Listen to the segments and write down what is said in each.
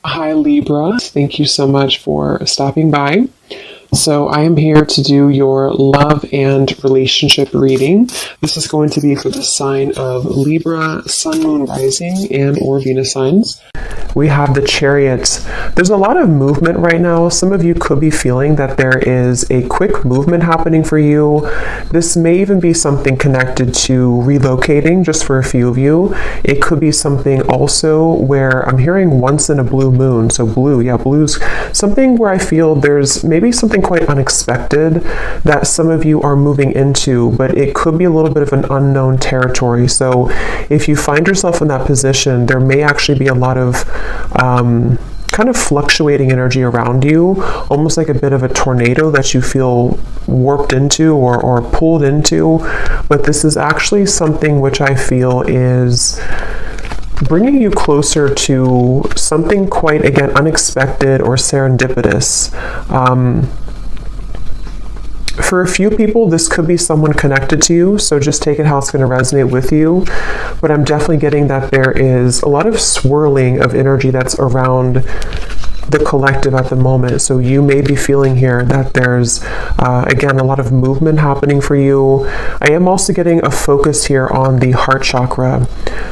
Hi Libra, thank you so much for stopping by. So I am here to do your love and relationship reading. This is going to be for the sign of Libra, Sun, Moon, Rising, and or Venus signs. We have the Chariot. There's a lot of movement right now. Some of you could be feeling that there is a quick movement happening for you. This may even be something connected to relocating, just for a few of you. It could be something also where I'm hearing once in a blue moon. So blue, yeah, blue's something where I feel there's maybe something quite unexpected that some of you are moving into, but it could be a little bit of an unknown territory. So if you find yourself in that position, there may actually be a lot of kind of fluctuating energy around you, almost like a bit of a tornado that you feel warped into or pulled into. But this is actually something which I feel is bringing you closer to something quite, again, unexpected or serendipitous. For a few people, this could be someone connected to you, so just take it how it's going to resonate with you. But I'm definitely getting that there is a lot of swirling of energy that's around the collective at the moment. So you may be feeling here that there's, again, a lot of movement happening for you. I am also getting a focus here on the heart chakra.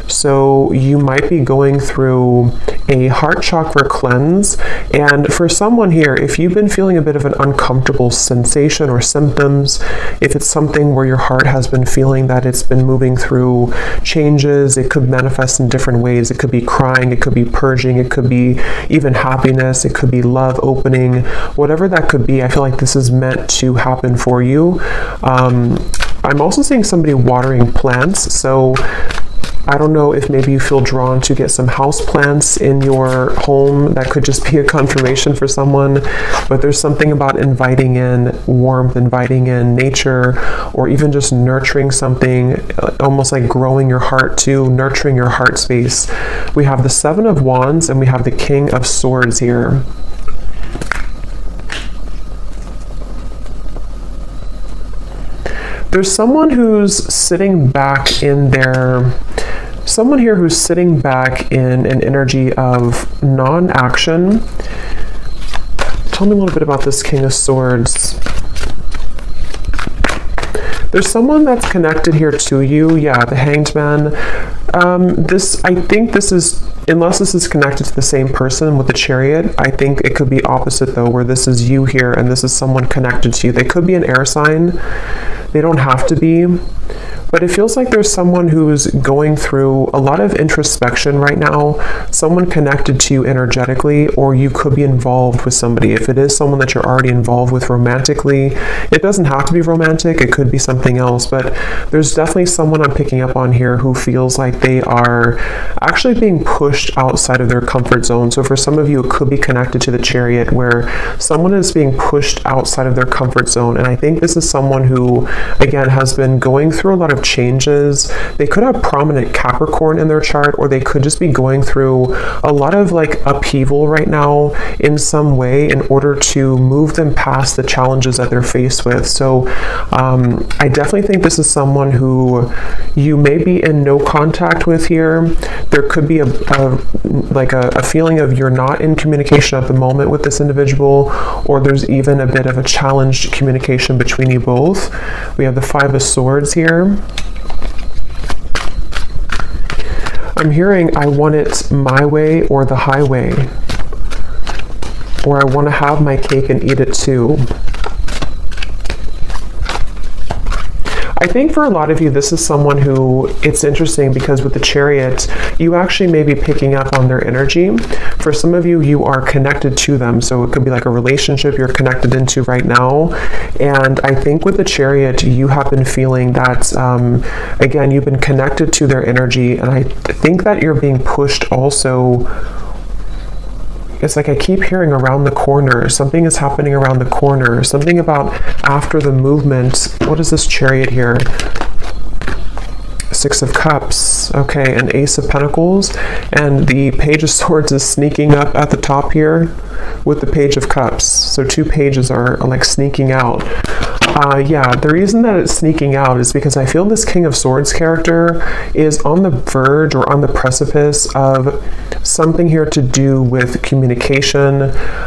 So you might be going through a heart chakra cleanse. And for someone here, if you've been feeling a bit of an uncomfortable sensation or symptoms, if it's something where your heart has been feeling that it's been moving through changes, it could manifest in different ways. It could be crying, it could be purging, it could be even happiness, it could be love opening, whatever that could be. I feel like this is meant to happen for you. I'm also seeing somebody watering plants. So I don't know if maybe you feel drawn to get some house plants in your home. That could just be a confirmation for someone. But there's something about inviting in warmth, inviting in nature, or even just nurturing something, almost like growing your heart too, nurturing your heart space. We have the Seven of Wands and we have the King of Swords here. There's someone who's sitting back in their... Someone here who's sitting back in an energy of non-action. Tell me a little bit about this King of Swords. There's someone that's connected here to you. Yeah, the Hanged Man. I think this is, unless this is connected to the same person with the Chariot, I think it could be opposite though, where this is you here and this is someone connected to you. They could be an air sign. They don't have to be. But it feels like there's someone who's going through a lot of introspection right now, someone connected to you energetically, or you could be involved with somebody. If it is someone that you're already involved with romantically, it doesn't have to be romantic, it could be something else, but there's definitely someone I'm picking up on here who feels like they are actually being pushed outside of their comfort zone. So for some of you, it could be connected to the Chariot, where someone is being pushed outside of their comfort zone. And I think this is someone who, again, has been going through a lot of changes. They could have prominent Capricorn in their chart, or they could just be going through a lot of like upheaval right now in some way in order to move them past the challenges that they're faced with. So I definitely think this is someone who you may be in no contact with here. There could be a feeling of you're not in communication at the moment with this individual, or there's even a bit of a challenged communication between you both. We have the Five of Swords here. I'm hearing I want it my way or the highway, or I want to have my cake and eat it too. I think for a lot of you, this is someone who, it's interesting because with the Chariot, you actually may be picking up on their energy. For some of you, you are connected to them. So it could be like a relationship you're connected into right now. And I think with the Chariot, you have been feeling that, again, you've been connected to their energy. And I think that you're being pushed also. It's like I keep hearing around the corner. Something is happening around the corner. Something about after the movement. What is this Chariot here? Six of Cups. Okay, an Ace of Pentacles. And the Page of Swords is sneaking up at the top here with the Page of Cups. So two pages are like sneaking out. Yeah, the reason that it's sneaking out is because I feel this King of Swords character is on the verge or on the precipice of something here to do with communication.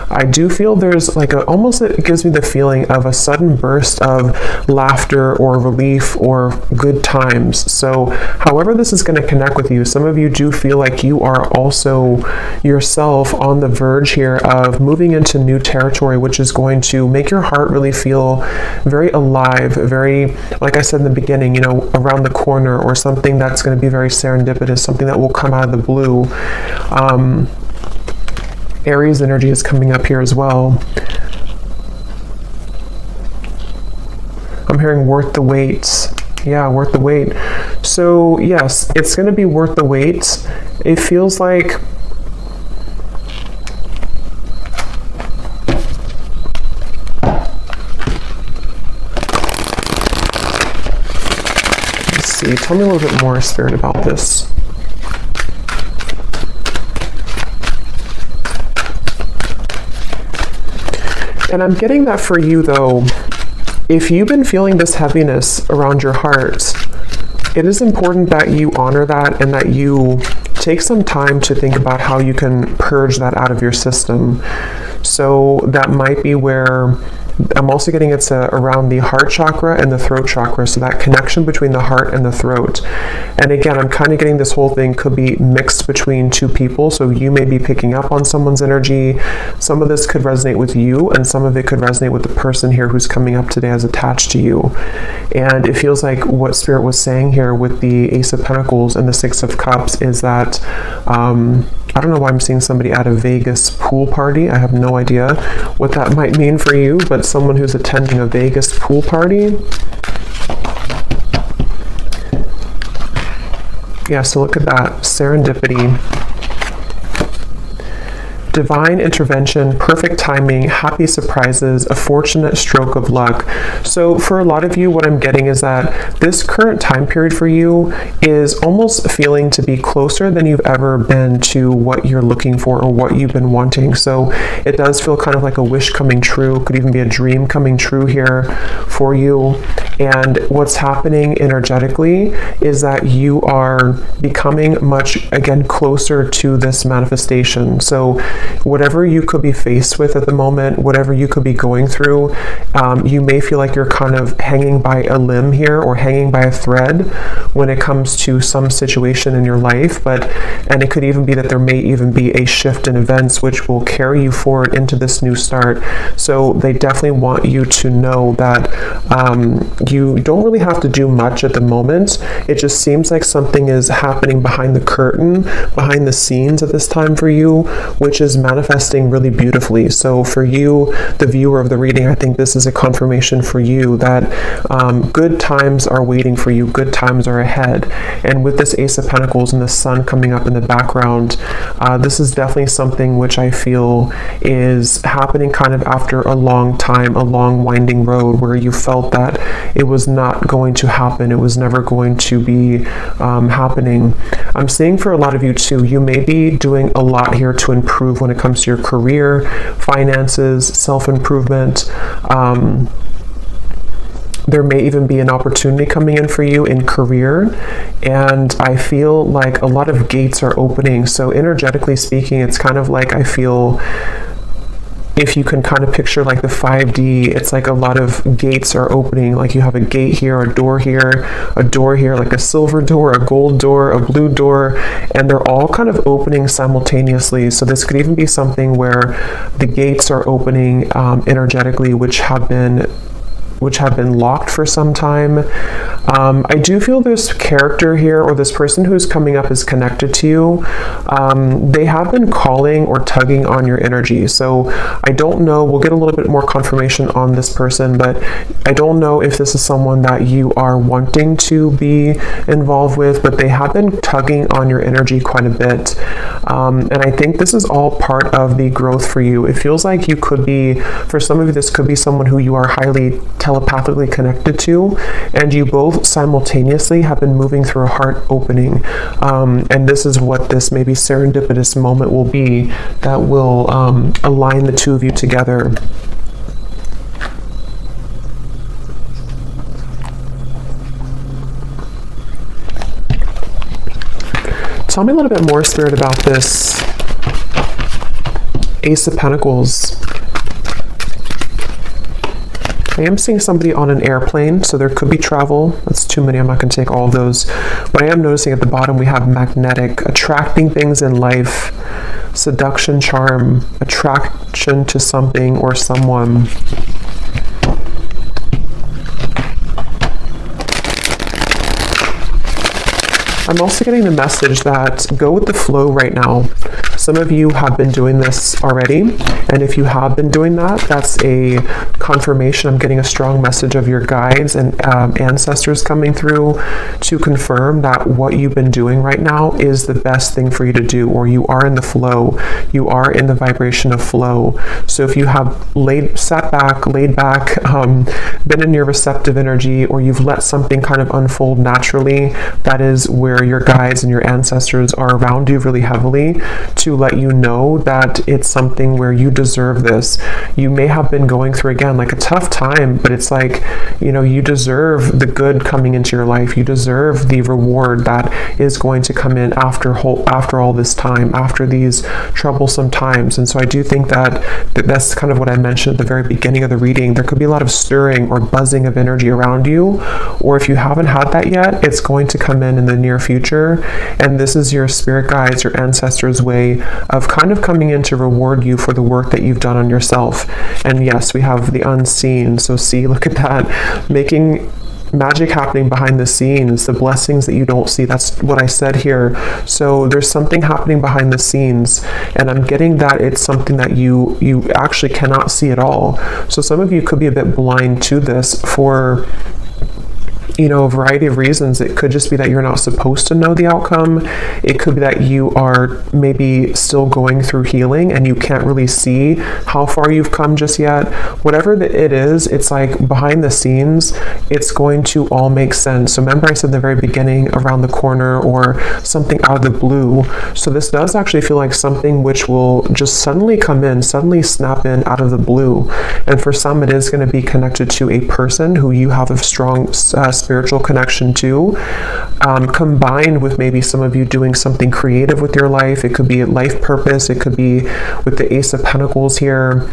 I do feel there's like almost it gives me the feeling of a sudden burst of laughter or relief or good times. So however this is going to connect with you, some of you do feel like you are also yourself on the verge here of moving into new territory, which is going to make your heart really feel very alive, very, like I said in the beginning, you know, around the corner, or something that's going to be very serendipitous, something that will come out of the blue. Aries energy is coming up here as well. I'm hearing worth the wait. Yeah, worth the wait. So yes, it's going to be worth the wait. It feels like tell me a little bit more, Spirit, about this. And I'm getting that for you, though, if you've been feeling this heaviness around your heart, it is important that you honor that and that you take some time to think about how you can purge that out of your system. So that might be where I'm also getting it's around the heart chakra and the throat chakra, so that connection between the heart and the throat. And again, I'm kind of getting this whole thing could be mixed between two people, so you may be picking up on someone's energy. Some of this could resonate with you, and some of it could resonate with the person here who's coming up today as attached to you. And it feels like what Spirit was saying here with the Ace of Pentacles and the Six of Cups is that I don't know why I'm seeing somebody at a Vegas pool party. I have no idea what that might mean for you, but someone who's attending a Vegas pool party. Yeah, so look at that. Serendipity. Divine intervention, perfect timing, happy surprises, a fortunate stroke of luck. So for a lot of you, what I'm getting is that this current time period for you is almost feeling to be closer than you've ever been to what you're looking for or what you've been wanting. So it does feel kind of like a wish coming true, could even be a dream coming true here for you. And what's happening energetically is that you are becoming much, again, closer to this manifestation. So whatever you could be faced with at the moment, whatever you could be going through, you may feel like you're kind of hanging by a limb here or hanging by a thread when it comes to some situation in your life. And it could even be that there may even be a shift in events which will carry you forward into this new start. So they definitely want you to know that you don't really have to do much at the moment. It just seems like something is happening behind the curtain, behind the scenes at this time for you, which is manifesting really beautifully. So for you, the viewer of the reading, I think this is a confirmation for you that good times are waiting for you, good times are ahead. And with this Ace of Pentacles and the sun coming up in the background, this is definitely something which I feel is happening kind of after a long time, a long winding road where you felt that it was not going to happen, it was never going to be happening. I'm seeing for a lot of you too, you may be doing a lot here to improve when it comes to your career, finances, self-improvement. There may even be an opportunity coming in for you in career, and I feel like a lot of gates are opening. So energetically speaking, it's kind of like I feel, if you can kind of picture like the 5D, it's like a lot of gates are opening. Like you have a gate here, a door here, like a silver door, a gold door, a blue door, and they're all kind of opening simultaneously. So this could even be something where the gates are opening energetically, which have been locked for some time. I do feel this character here, or this person who's coming up, is connected to you. They have been calling or tugging on your energy. So I don't know, we'll get a little bit more confirmation on this person, but I don't know if this is someone that you are wanting to be involved with, but they have been tugging on your energy quite a bit. And I think this is all part of the growth for you. It feels like you could be, for some of you, this could be someone who you are highly telepathically connected to, and you both simultaneously have been moving through a heart opening. And this is what this maybe serendipitous moment will be that will align the two of you together. tell me a little bit more, Spirit, about this Ace of Pentacles. I am seeing somebody on an airplane, so there could be travel. That's too many. I'm not going to take all of those. But I am noticing at the bottom we have magnetic, attracting things in life, seduction, charm, attraction to something or someone. I'm also getting the message that go with the flow right now. Some of you have been doing this already, and if you have been doing that, that's a confirmation. I'm getting a strong message of your guides and ancestors coming through to confirm that what you've been doing right now is the best thing for you to do, or you are in the flow. You are in the vibration of flow. So if you have laid back, been in your receptive energy, or you've let something kind of unfold naturally, that is where your guides and your ancestors are around you really heavily to let you know that it's something where you deserve this. You may have been going through, again, like a tough time, but it's like, you know, you deserve the good coming into your life. You deserve the reward that is going to come in after all this time, after these troublesome times. And so I do think that's kind of what I mentioned at the very beginning of the reading. There could be a lot of stirring or buzzing of energy around you, or if you haven't had that yet, it's going to come in the near future. And this is your spirit guides, your ancestors' way of kind of coming in to reward you for the work that you've done on yourself. And yes, we have the unseen. So see, look at that, making magic happening behind the scenes, the blessings that you don't see. That's what I said here. So there's something happening behind the scenes, and I'm getting that it's something that you actually cannot see at all. So some of you could be a bit blind to this for, you know, a variety of reasons. It could just be that you're not supposed to know the outcome. It could be that you are maybe still going through healing and you can't really see how far you've come just yet. Whatever it is, it's like behind the scenes, it's going to all make sense. So remember I said in the very beginning, around the corner or something out of the blue. So this does actually feel like something which will just suddenly come in, suddenly snap in out of the blue. And for some, it is going to be connected to a person who you have a strong spiritual connection to, combined with maybe some of you doing something creative with your life. It could be life purpose. It could be with the Ace of Pentacles here.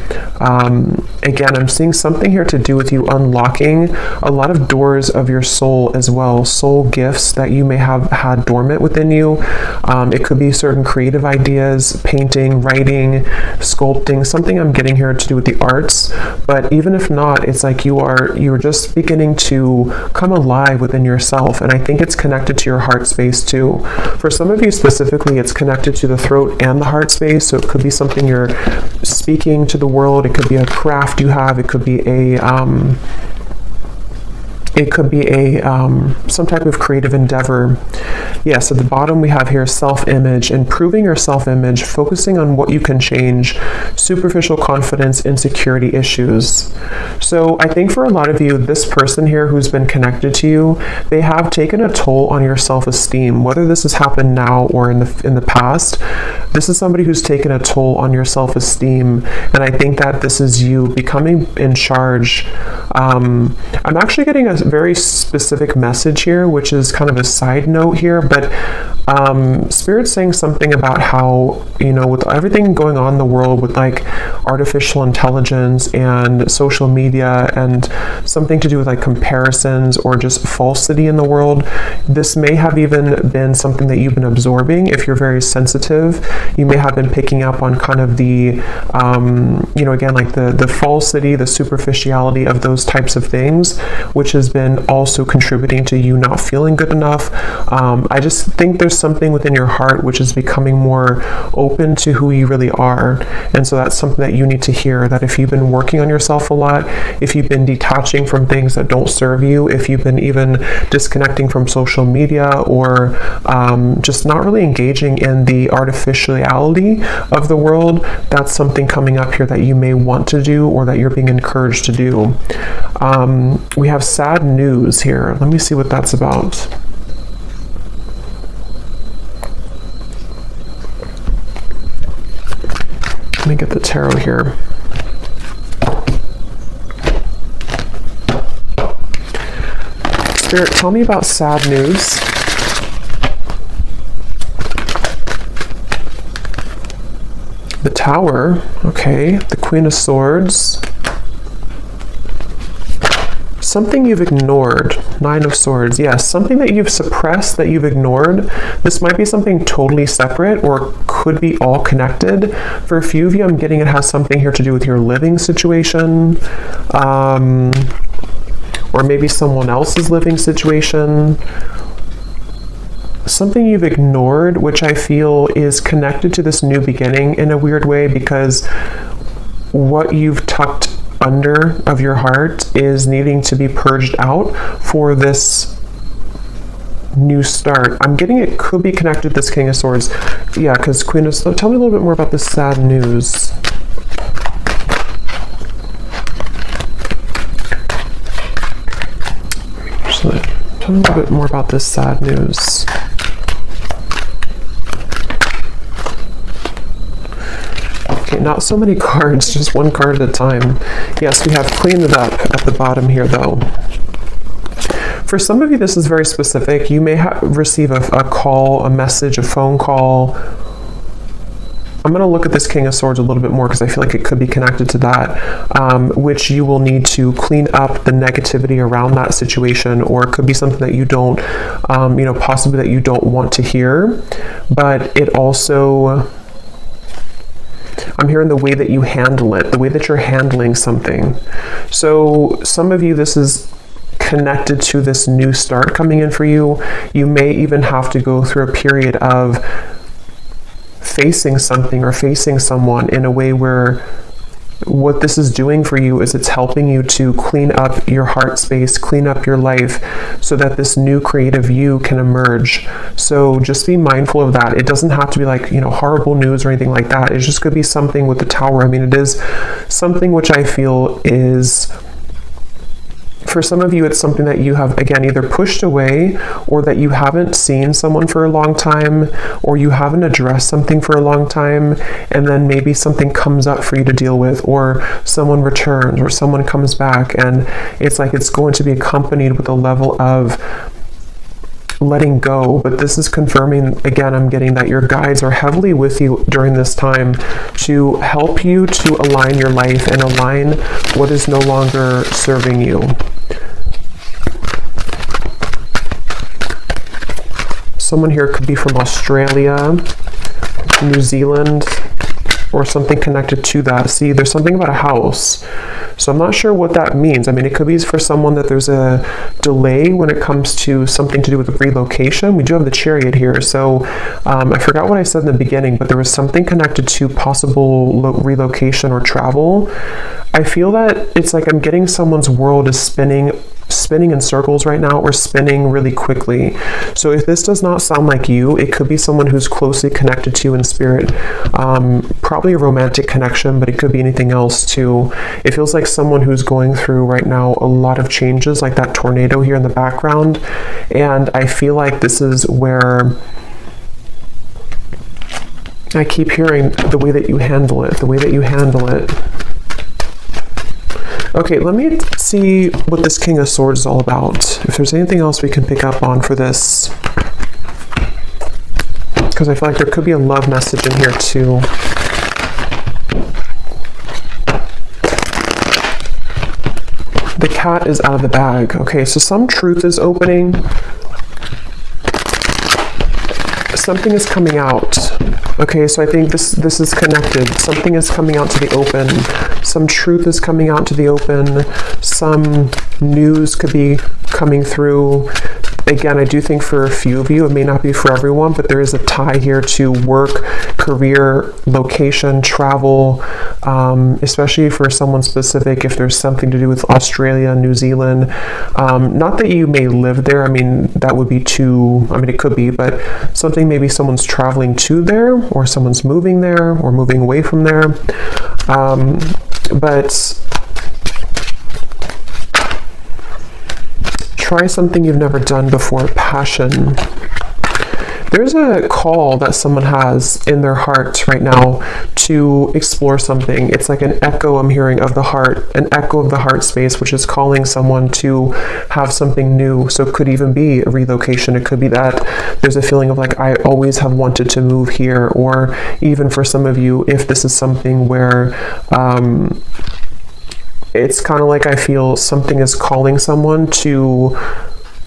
Again, I'm seeing something here to do with you unlocking a lot of doors of your soul as well, soul gifts that you may have had dormant within you. It could be certain creative ideas, painting, writing, sculpting, something I'm getting here to do with the arts. But even if not, it's like you're just beginning to come alive within yourself. And I think it's connected to your heart space too. For some of you specifically, it's connected to the throat and the heart space. So it could be something you're speaking to the world. It could be a craft you have. It could be some type of creative endeavor. Yes, at the bottom we have here self-image, improving your self-image, focusing on what you can change, superficial confidence, insecurity issues. So I think for a lot of you, this person here who's been connected to you, they have taken a toll on your self-esteem. Whether this has happened now or in the past, this is somebody who's taken a toll on your self-esteem. And I think that this is you becoming in charge. I'm actually getting a very specific message here, which is kind of a side note here, but Spirit's saying something about how, you know, with everything going on in the world with like artificial intelligence and social media and something to do with like comparisons or just falsity in the world, this may have even been something that you've been absorbing. If you're very sensitive, you may have been picking up on kind of the, you know, again, like the falsity, the superficiality of those types of things, which has been also contributing to you not feeling good enough. I just think there's something within your heart which is becoming more open to who you really are. And so that's something that you need to hear, that if you've been working on yourself a lot, if you've been detaching from things that don't serve you, if you've been even disconnecting from social media or just not really engaging in the artificiality of the world, that's something coming up here that you may want to do or that you're being encouraged to do. We have sad news here. Let me see what that's about. Let me get the tarot here. Spirit, tell me about sad news. Tower. Okay, the Queen of Swords. Something you've ignored. Nine of Swords. Yes, something that you've suppressed, that you've ignored. This might be something totally separate or could be all connected. For a few of you, I'm getting it has something here to do with your living situation. Or maybe someone else's living situation. Something you've ignored, which I feel is connected to this new beginning in a weird way, because what you've tucked under of your heart is needing to be purged out for this new start. I'm getting it could be connected to this King of Swords. Yeah, because Queen of Swords. Tell me a little bit more about this sad news. Tell me a little bit more about this sad news. Okay, not so many cards, just one card at a time. Yes, we have cleaned it up at the bottom here, though. For some of you, this is very specific. You may receive a call, a message, a phone call. I'm going to look at this King of Swords a little bit more because I feel like it could be connected to that, which you will need to clean up the negativity around that situation, or it could be something that you don't, possibly that you don't want to hear. But it also, I'm hearing the way that you handle it, the way that you're handling something. So some of you, this is connected to this new start coming in for you. You may even have to go through a period of facing something or facing someone in a way where what this is doing for you is it's helping you to clean up your heart space, clean up your life, so that this new creative you can emerge. So just be mindful of that. It doesn't have to be like, horrible news or anything like that. It just could be something with the Tower. I mean, it is something which I feel is, for some of you, it's something that you have, again, either pushed away, or that you haven't seen someone for a long time, or you haven't addressed something for a long time, and then maybe something comes up for you to deal with, or someone returns, or someone comes back, and it's like it's going to be accompanied with a level of letting go. But this is confirming, again, I'm getting that your guides are heavily with you during this time to help you to align your life and align what is no longer serving you. Someone here could be from Australia, New Zealand, or something connected to that. See, there's something about a house. So I'm not sure what that means. I mean, it could be for someone that there's a delay when it comes to something to do with relocation. We do have the Chariot here. So I forgot what I said in the beginning, but there was something connected to possible relocation or travel. I feel that it's like I'm getting someone's world is spinning in circles right now, or spinning really quickly. So if this does not sound like you, it could be someone who's closely connected to you in spirit. Probably a romantic connection, but it could be anything else too. It feels like someone who's going through right now a lot of changes, like that tornado here in the background. And I feel like this is where I keep hearing the way that you handle it, the way that you handle it. Okay, let me see what this King of Swords is all about. If there's anything else we can pick up on for this. Because I feel like there could be a love message in here too. The cat is out of the bag. Okay, so some truth is opening. Something is coming out. Okay, so I think this is connected. Something is coming out to the open. Some truth is coming out to the open. Some news could be coming through. Again, I do think for a few of you, it may not be for everyone, but there is a tie here to work, career, location, travel, especially for someone specific, if there's something to do with Australia, New Zealand. Not that you may live there. I mean, that would be too, I mean, it could be, but something maybe someone's traveling to there, or someone's moving there, or moving away from there. But try something you've never done before. Passion. There's a call that someone has in their heart right now to explore something. It's like an echo I'm hearing of the heart, an echo of the heart space, which is calling someone to have something new. So it could even be a relocation. It could be that there's a feeling of like, I always have wanted to move here. Or even for some of you, if this is something where it's kind of like I feel something is calling someone to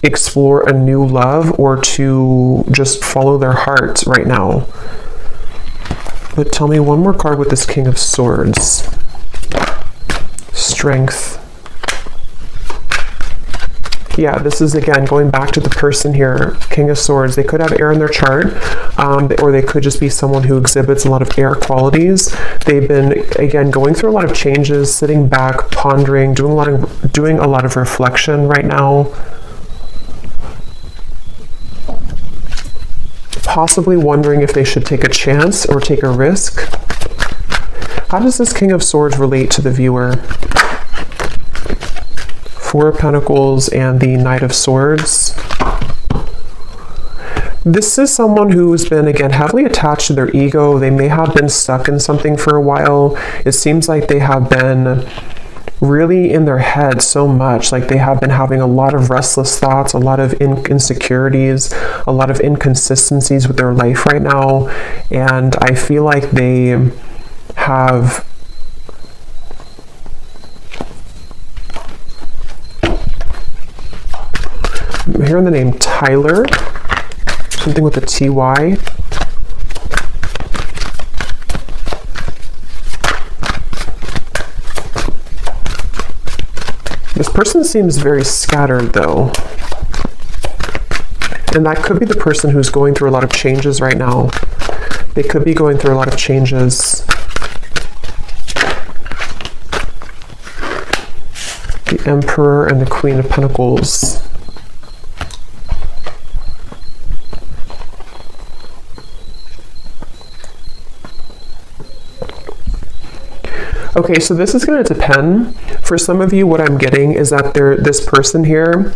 explore a new love or to just follow their heart right now. But tell me one more card with this King of Swords. Strength. Yeah, this is again going back to the person here, King of Swords. They could have air in their chart, or they could just be someone who exhibits a lot of air qualities. They've been, again, going through a lot of changes, sitting back, pondering, doing a lot of reflection right now. Possibly wondering if they should take a chance or take a risk. How does this King of Swords relate to the viewer? Four of Pentacles and the Knight of Swords. This is someone who's been, again, heavily attached to their ego. They may have been stuck in something for a while. It seems like they have been really in their head so much, like they have been having a lot of restless thoughts, a lot of insecurities, a lot of inconsistencies with their life right now. And I feel like they have I'm hearing the name Tyler, something with a TY. This person seems very scattered though. And that could be the person who's going through a lot of changes right now. They could be going through a lot of changes. The Emperor and the Queen of Pentacles. Okay, so this is going to depend. For some of you, what I'm getting is that this person here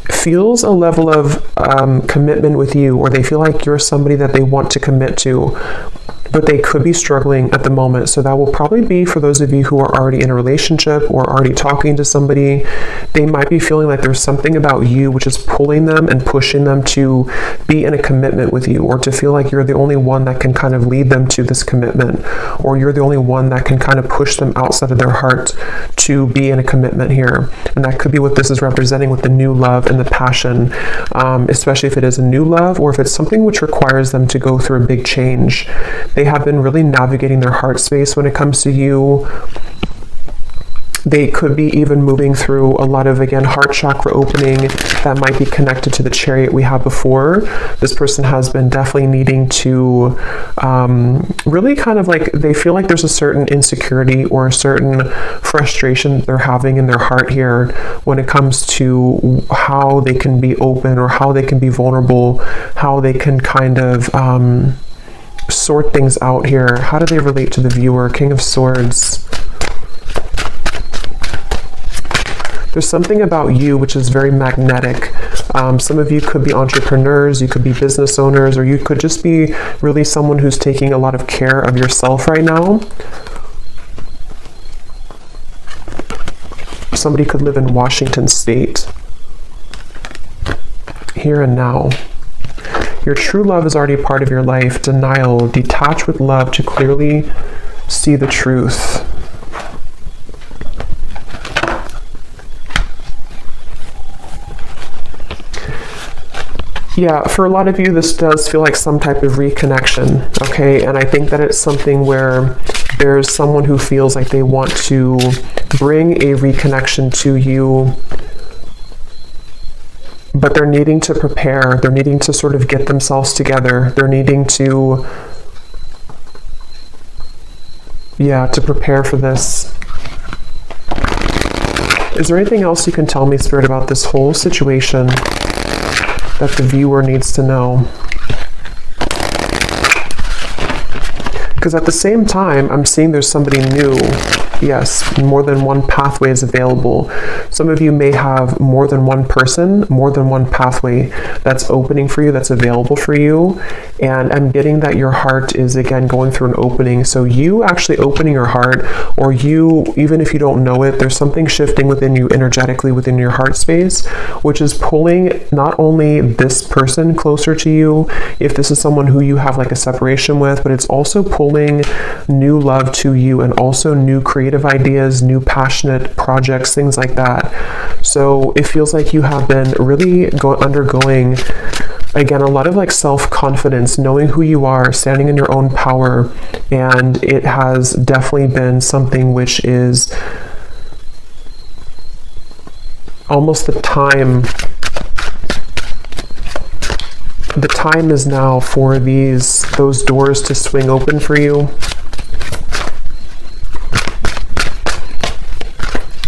feels a level of commitment with you, or they feel like you're somebody that they want to commit to, but they could be struggling at the moment. So that will probably be for those of you who are already in a relationship or already talking to somebody. They might be feeling like there's something about you which is pulling them and pushing them to be in a commitment with you, or to feel like you're the only one that can kind of lead them to this commitment, or you're the only one that can kind of push them outside of their heart to be in a commitment here. And that could be what this is representing with the new love and the passion, especially if it is a new love, or if it's something which requires them to go through a big change. They have been really navigating their heart space when it comes to you. They could be even moving through a lot of, again, heart chakra opening that might be connected to the Chariot we had before. This person has been definitely needing to really kind of like, they feel like there's a certain insecurity or a certain frustration they're having in their heart here when it comes to how they can be open, or how they can be vulnerable, how they can kind of sort things out here. How do they relate to the viewer? King of Swords. There's something about you which is very magnetic. Some of you could be entrepreneurs, you could be business owners, or you could just be really someone who's taking a lot of care of yourself right now. Somebody could live in Washington State. Here and now. Your true love is already part of your life. Denial. Detach with love to clearly see the truth. Yeah, for a lot of you, this does feel like some type of reconnection, okay? And I think that it's something where there's someone who feels like they want to bring a reconnection to you, but they're needing to prepare. They're needing to sort of get themselves together. They're needing to, to prepare for this. Is there anything else you can tell me, Spirit, about this whole situation that the viewer needs to know? Because at the same time, I'm seeing there's somebody new Yes, more than one pathway is available. Some of you may have more than one person, more than one pathway that's opening for you, that's available for you. And I'm getting that your heart is, again, going through an opening. So you actually opening your heart, or you, even if you don't know it, there's something shifting within you energetically within your heart space, which is pulling not only this person closer to you, if this is someone who you have like a separation with, but it's also pulling new love to you, and also new creative ideas, new passionate projects, things like that. So it feels like you have been really undergoing, again, a lot of like self-confidence, knowing who you are, standing in your own power. And it has definitely been something which is almost the time is now for those doors to swing open for you.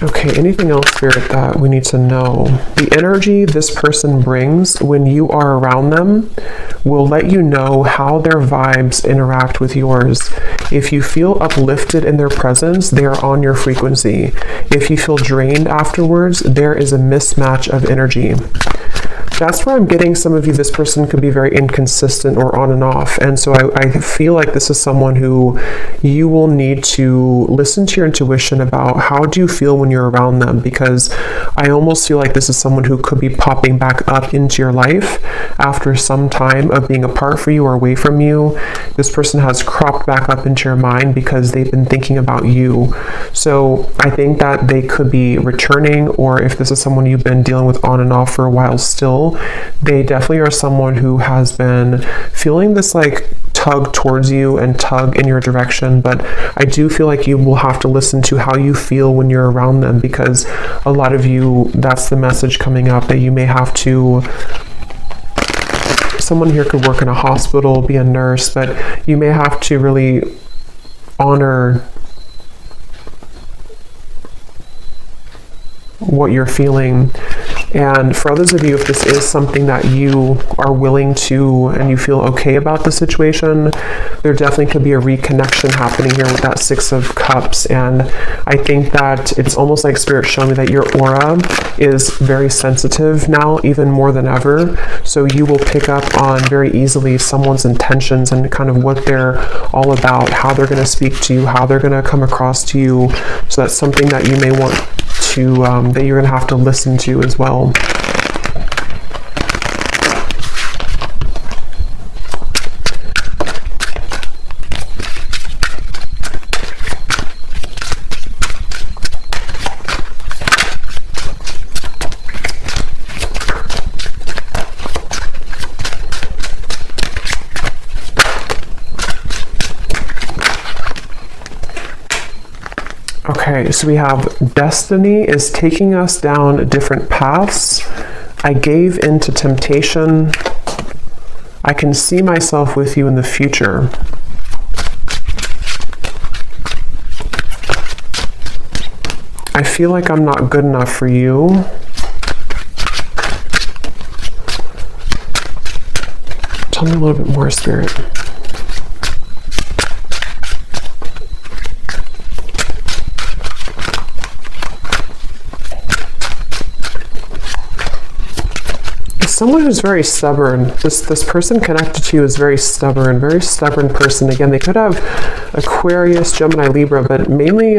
Okay, anything else, Spirit, that we need to know? The energy this person brings when you are around them will let you know how their vibes interact with yours. If you feel uplifted in their presence, they are on your frequency. If you feel drained afterwards, there is a mismatch of energy. That's where I'm getting some of you, this person could be very inconsistent or on and off. And so I feel like this is someone who you will need to listen to your intuition about how do you feel when you're around them, because I almost feel like this is someone who could be popping back up into your life after some time of being apart from you or away from you. This person has cropped back up into your mind because they've been thinking about you. So I think that they could be returning, or if this is someone you've been dealing with on and off for a while still, they definitely are someone who has been feeling this like tug towards you and tug in your direction. But I do feel like you will have to listen to how you feel when you're around them, because a lot of you, that's the message coming up, that you may have to, someone here could work in a hospital, be a nurse, but you may have to really honor what you're feeling. And for others of you, if this is something that you are willing to, and you feel okay about the situation, there definitely could be a reconnection happening here with that Six of Cups. And I think that it's almost like Spirit showing me that your aura is very sensitive now, even more than ever. So you will pick up on very easily someone's intentions and kind of what they're all about, how they're going to speak to you, how they're going to come across to you. So that's something that you may want to, that you're going to have to listen to as well. Okay, so we have destiny is taking us down different paths. I gave into temptation. I can see myself with you in the future. I feel like I'm not good enough for you. Tell me a little bit more, Spirit. Someone who's very stubborn. This person connected to you is very stubborn person. Again, they could have Aquarius, Gemini, Libra, but mainly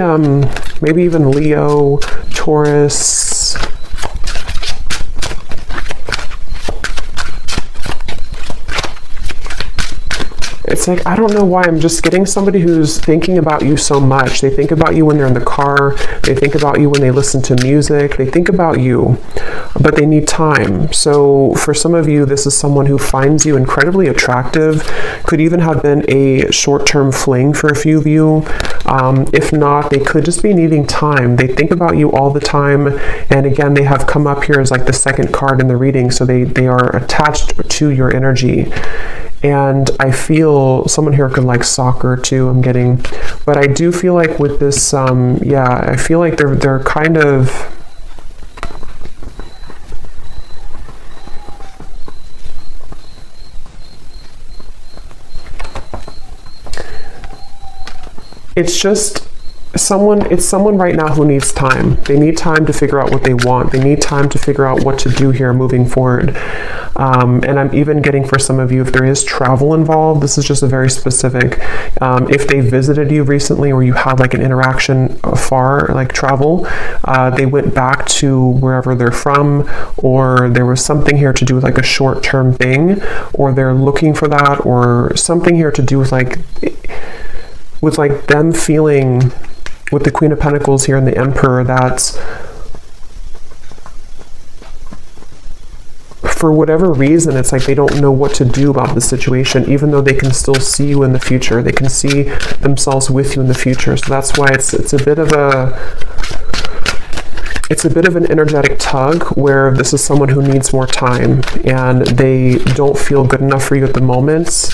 maybe even Leo, Taurus. It's like, I don't know why, I'm just getting somebody who's thinking about you so much. They think about you when they're in the car. They think about you when they listen to music. They think about you, but they need time. So for some of you, this is someone who finds you incredibly attractive. Could even have been a short-term fling for a few of you. If not, they could just be needing time. They think about you all the time. And again, they have come up here as like the second card in the reading. So they are attached to your energy. And I feel someone here could like soccer too, I'm getting. But I do feel like with this, yeah, I feel like they're kind of, it's just it's someone right now who needs time. They need time to figure out what they want. They need time to figure out what to do here moving forward. And I'm even getting for some of you, if there is travel involved, this is just a very specific, if they visited you recently or you had like an interaction far, like travel, they went back to wherever they're from, or there was something here to do with like a short-term thing, or they're looking for that, or something here to do with like them feeling, with the Queen of Pentacles here and the Emperor, that's for whatever reason, it's like they don't know what to do about the situation, even though they can still see you in the future. They can see themselves with you in the future. So that's why it's a bit of an energetic tug, where this is someone who needs more time and they don't feel good enough for you at the moment.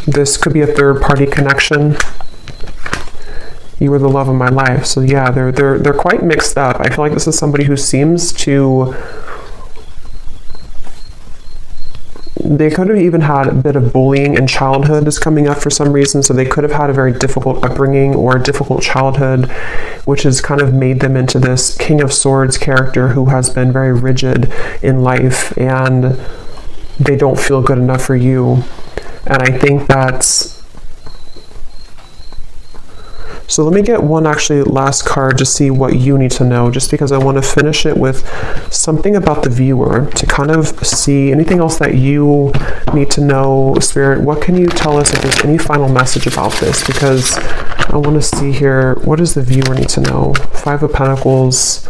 This could be a third-party connection. You were the love of my life. So yeah, they're quite mixed up. I feel like this is somebody who seems to... They could have even had a bit of bullying in childhood is coming up for some reason. So they could have had a very difficult upbringing or a difficult childhood, which has kind of made them into this King of Swords character who has been very rigid in life, and they don't feel good enough for you. And I think that's... So let me get one actually last card to see what you need to know, just because I want to finish it with something about the viewer to kind of see anything else that you need to know. Spirit, what can you tell us if there's any final message about this? Because I want to see here, what does the viewer need to know? Five of Pentacles.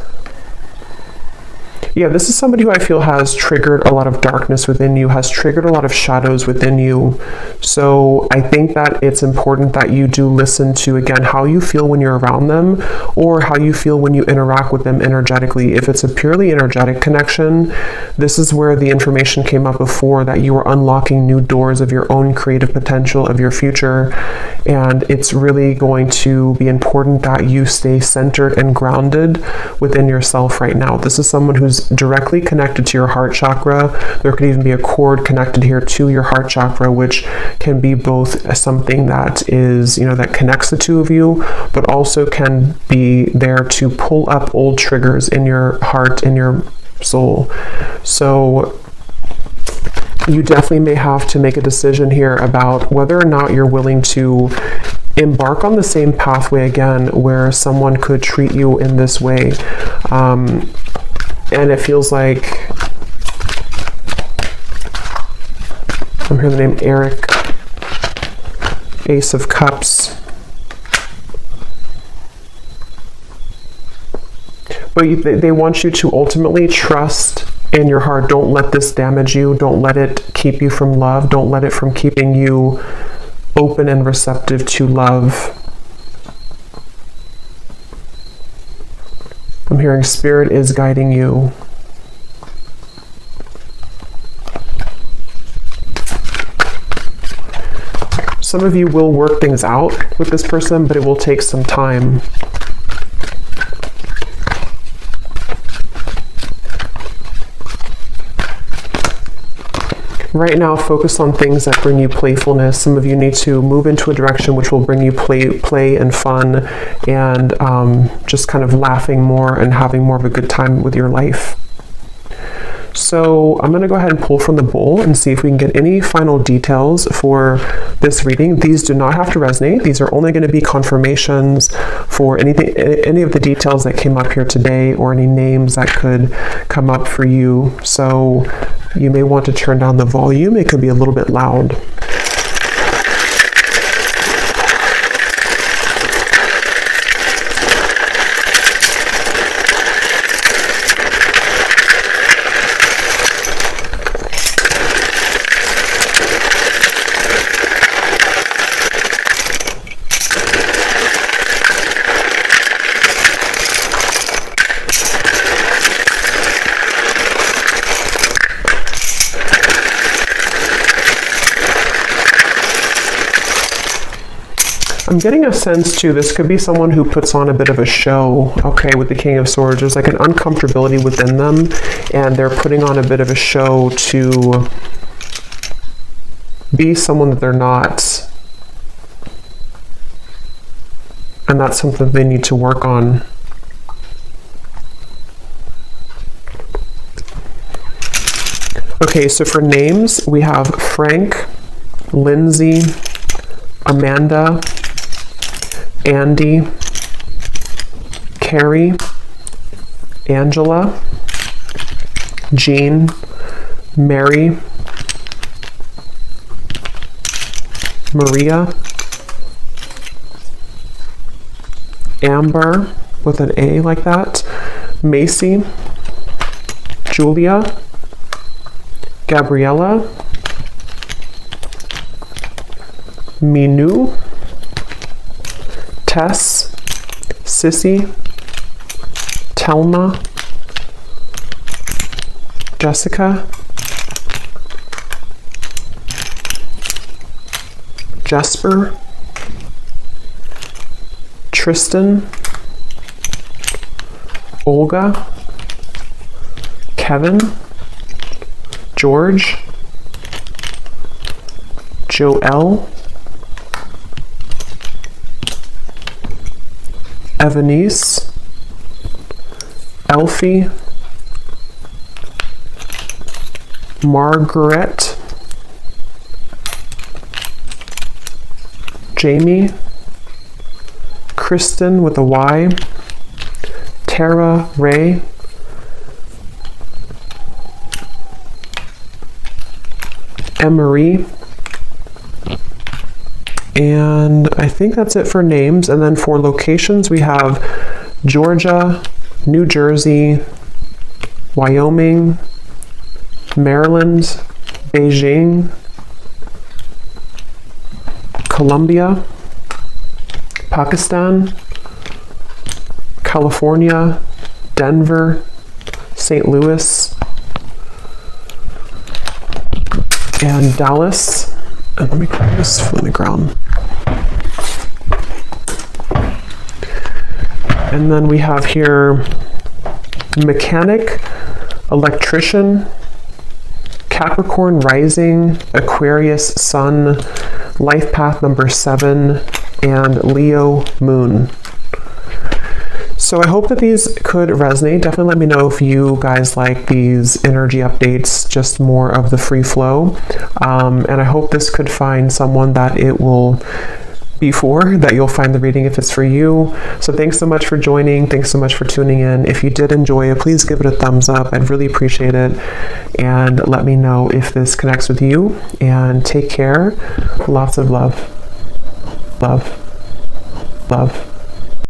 Yeah, this is somebody who I feel has triggered a lot of darkness within you, has triggered a lot of shadows within you. So I think that it's important that you do listen to, again, how you feel when you're around them, or how you feel when you interact with them energetically. If it's a purely energetic connection, this is where the information came up before, that you are unlocking new doors of your own creative potential, of your future. And it's really going to be important that you stay centered and grounded within yourself right now. This is someone who's directly connected to your heart chakra. There could even be a cord connected here to your heart chakra, which can be both something that is, that connects the two of you, but also can be there to pull up old triggers in your heart, in your soul. So you definitely may have to make a decision here about whether or not you're willing to embark on the same pathway again, where someone could treat you in this way. And it feels like, I'm hearing the name Eric, Ace of Cups. But they want you to ultimately trust in your heart. Don't let this damage you. Don't let it keep you from love. Don't let it from keeping you open and receptive to love. I'm hearing Spirit is guiding you. Some of you will work things out with this person, but it will take some time. Right now, focus on things that bring you playfulness. Some of you need to move into a direction which will bring you play and fun, and just kind of laughing more and having more of a good time with your life. So I'm going to go ahead and pull from the bowl and see if we can get any final details for this reading. These do not have to resonate. These are only going to be confirmations for any of the details that came up here today, or any names that could come up for you. So you may want to turn down the volume. It could be a little bit loud. I'm getting a sense too, this could be someone who puts on a bit of a show, okay, with the King of Swords. There's like an uncomfortability within them, and they're putting on a bit of a show to be someone that they're not. And that's something they need to work on. Okay, so for names, we have Frank, Lindsay, Amanda, Andy, Carrie, Angela, Jean, Mary, Maria, Amber with an A like that, Macy, Julia, Gabriella, Minu, Tess, Sissy, Telma, Jessica, Jesper, Tristan, Olga, Kevin, George, Joelle, Evanice, Elfie, Margaret, Jamie, Kristen with a Y, Tara, Ray, Emery, and I think that's it for names. And then for locations, we have Georgia, New Jersey, Wyoming, Maryland, Beijing, Colombia, Pakistan, California, Denver, St. Louis, and Dallas. And let me grab this from the ground. And then we have here mechanic, electrician, Capricorn rising, Aquarius sun, life path number 7, and Leo moon. So I hope that these could resonate. Definitely let me know if you guys like these energy updates, just more of the free flow. And I hope this could find someone that it will be for, that you'll find the reading if it's for you. So thanks so much for joining. Thanks so much for tuning in. If you did enjoy it, please give it a thumbs up. I'd really appreciate it. And let me know if this connects with you. And take care. Lots of love. Love. Love.